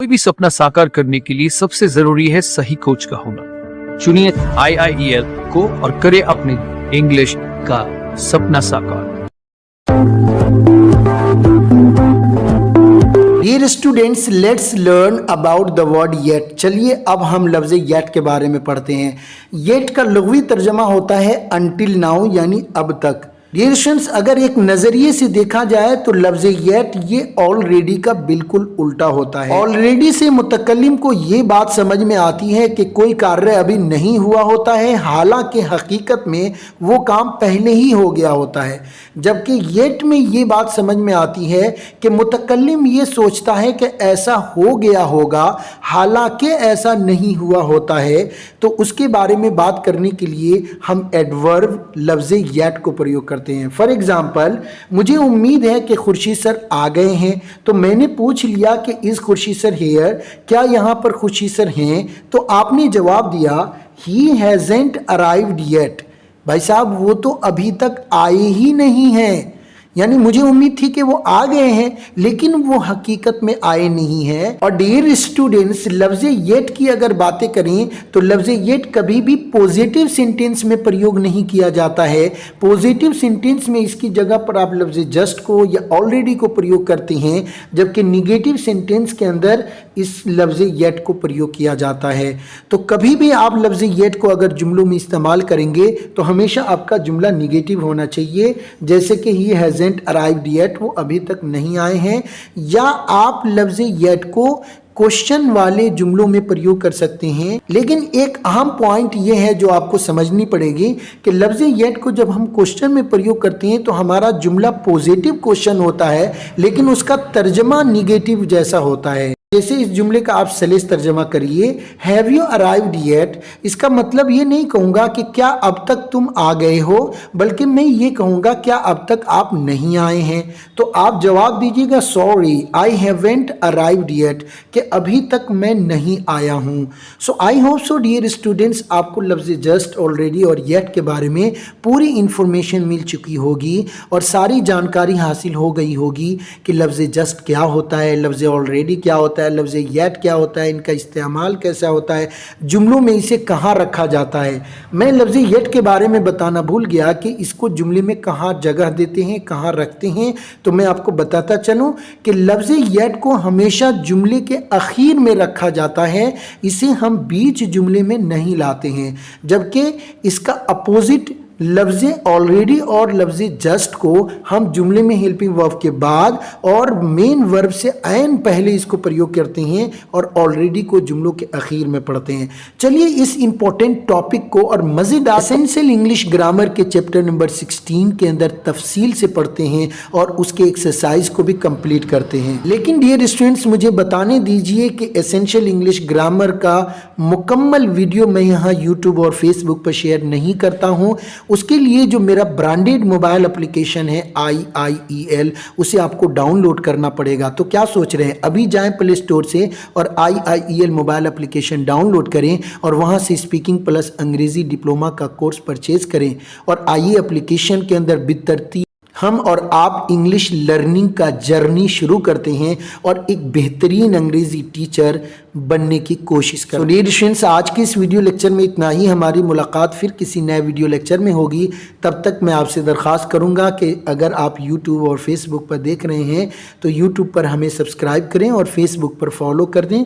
कोई भी सपना साकार करने के लिए सबसे जरूरी है सही कोच का होना। चुनिए IIEL को और करें अपने इंग्लिश का सपना साकार। Dear students, let's learn about the word yet. चलिए अब हम लफ्ज़ येट के बारे में पढ़ते हैं। येट का लुग़वी तर्जमा होता है अनटिल नाउ, यानी अब तक। डियर स्टूडेंट्स, अगर एक नज़रिए से देखा जाए तो लफ्ज़ येट ये ऑलरेडी का बिल्कुल उल्टा होता है। ऑलरेडी से मुतकल्लिम को ये बात समझ में आती है कि कोई कार्य अभी नहीं हुआ होता है, हालांकि हकीकत में वो काम पहले ही हो गया होता है। जबकि येट में ये बात समझ में आती है कि मुतकल्लिम ये सोचता है कि ऐसा हो गया होगा, हालांकि ऐसा नहीं हुआ होता है। तो उसके बारे में बात करने के लिए हम एडवर्ब लफ्ज़ येट को प्रयोग करते हैं। फॉर एग्जाम्पल, मुझे उम्मीद है कि खुर्शीद सर आ गए हैं, तो मैंने पूछ लिया कि इज खुर्शीद सर हियर, क्या यहाँ पर खुर्शीद सर हैं? तो आपने जवाब दिया ही हैजंट अराइव्ड येट। भाई साहब, वो तो अभी तक आए ही नहीं हैं। यानी मुझे उम्मीद थी कि वो आ गए हैं, लेकिन वो हकीकत में आए नहीं हैं। और डियर स्टूडेंट्स, लफ्ज़ येट की अगर बातें करें तो लफ्ज़ येट कभी भी पॉजिटिव सेंटेंस में प्रयोग नहीं किया जाता है। पॉजिटिव सेंटेंस में इसकी जगह पर आप लफ्ज़ जस्ट को या ऑलरेडी को प्रयोग करते हैं, जबकि निगेटिव सेंटेंस के अंदर इस लफ्ज़ येट को प्रयोग किया जाता है। तो कभी भी आप लफ्ज़ येट को अगर जुमलों में इस्तेमाल करेंगे तो हमेशा आपका जुमला निगेटिव होना चाहिए, जैसे कि ही हैज़ अराइव्ड येट, वो अभी तक नहीं आए हैं। या आप लफ्ज़ येट को क्वेश्चन वाले जुमलों में प्रयोग कर सकते हैं। लेकिन एक अहम पॉइंट ये है जो आपको समझनी पड़ेगी कि लफ्ज़ येट को जब हम क्वेश्चन में प्रयोग करते हैं तो हमारा जुमला पॉजिटिव क्वेश्चन होता है, लेकिन उसका तर्जमा निगेटिव जैसा होता है। जैसे इस जुमले का आप सलीस तर्जमा करिए, हैव यू अराइव्ड येट। इसका मतलब ये नहीं कहूँगा कि क्या अब तक तुम आ गए हो, बल्कि मैं ये कहूँगा क्या अब तक आप नहीं आए हैं। तो आप जवाब दीजिएगा sorry I haven't arrived yet, कि अभी तक मैं नहीं आया हूँ। So I hope so dear students, आपको लफ्ज़ जस्ट, ऑलरेडी और येट के बारे में पूरी इंफॉर्मेशन मिल चुकी होगी और सारी जानकारी हासिल हो गई होगी कि लफ्ज़ जस्ट क्या होता है, लफ्ज़ ऑलरेडी क्या होता है, लफ्ज़ येट क्या होता है, इनका इस्तेमाल कैसा होता है, जुमलों में इसे कहाँ रखा जाता है। मैं लफ्ज़ येट के बारे में बताना भूल गया कि इसको जुमले में कहाँ जगह देते हैं, कहाँ रखते हैं। तो मैं आपको बताता चलूँ कि लफ्ज़ येट को हमेशा जुमले के आखिर में रखा जाता है, इसे हम बीच जुमले में नहीं लाते हैं। जबकि इसका अपोजिट लफ्ज़ ऑलरेडी और लफ्ज़ जस्ट को हम जुमले में हेल्पिंग वर्ब के बाद और मेन वर्ब से ऐन पहले इसको प्रयोग करते हैं और ऑलरेडी को जुमलों के आखिर में पढ़ते हैं। चलिए इस इंपॉर्टेंट टॉपिक को और मज़ेदार एसेंशियल इंग्लिश ग्रामर के चैप्टर नंबर 16 के अंदर तफसील से पढ़ते हैं और उसके एक्सरसाइज को भी कंप्लीट करते हैं। लेकिन डियर स्टूडेंट्स, मुझे बताने दीजिए कि एसेंशियल इंग्लिश ग्रामर का मुकम्मल वीडियो मैं यहाँ यूट्यूब और फेसबुक पर शेयर नहीं करता हूँ। उसके लिए जो मेरा ब्रांडेड मोबाइल एप्लीकेशन है IIEL, उसे आपको डाउनलोड करना पड़ेगा। तो क्या सोच रहे हैं, अभी जाएं प्ले स्टोर से और IIEL मोबाइल एप्लीकेशन डाउनलोड करें और वहां से स्पीकिंग प्लस अंग्रेजी डिप्लोमा का कोर्स परचेज करें और आइए एप्लीकेशन के अंदर बेतरतीब हम और आप इंग्लिश लर्निंग का जर्नी शुरू करते हैं और एक बेहतरीन अंग्रेजी टीचर बनने की कोशिश करें। डियर स्टूडेंट्स, आज के इस वीडियो लेक्चर में इतना ही। हमारी मुलाकात फिर किसी नए वीडियो लेक्चर में होगी। तब तक मैं आपसे दरख्वास्त करूंगा कि अगर आप यूट्यूब और फेसबुक पर देख रहे हैं तो यूट्यूब पर हमें सब्सक्राइब करें और फेसबुक पर फॉलो कर दें।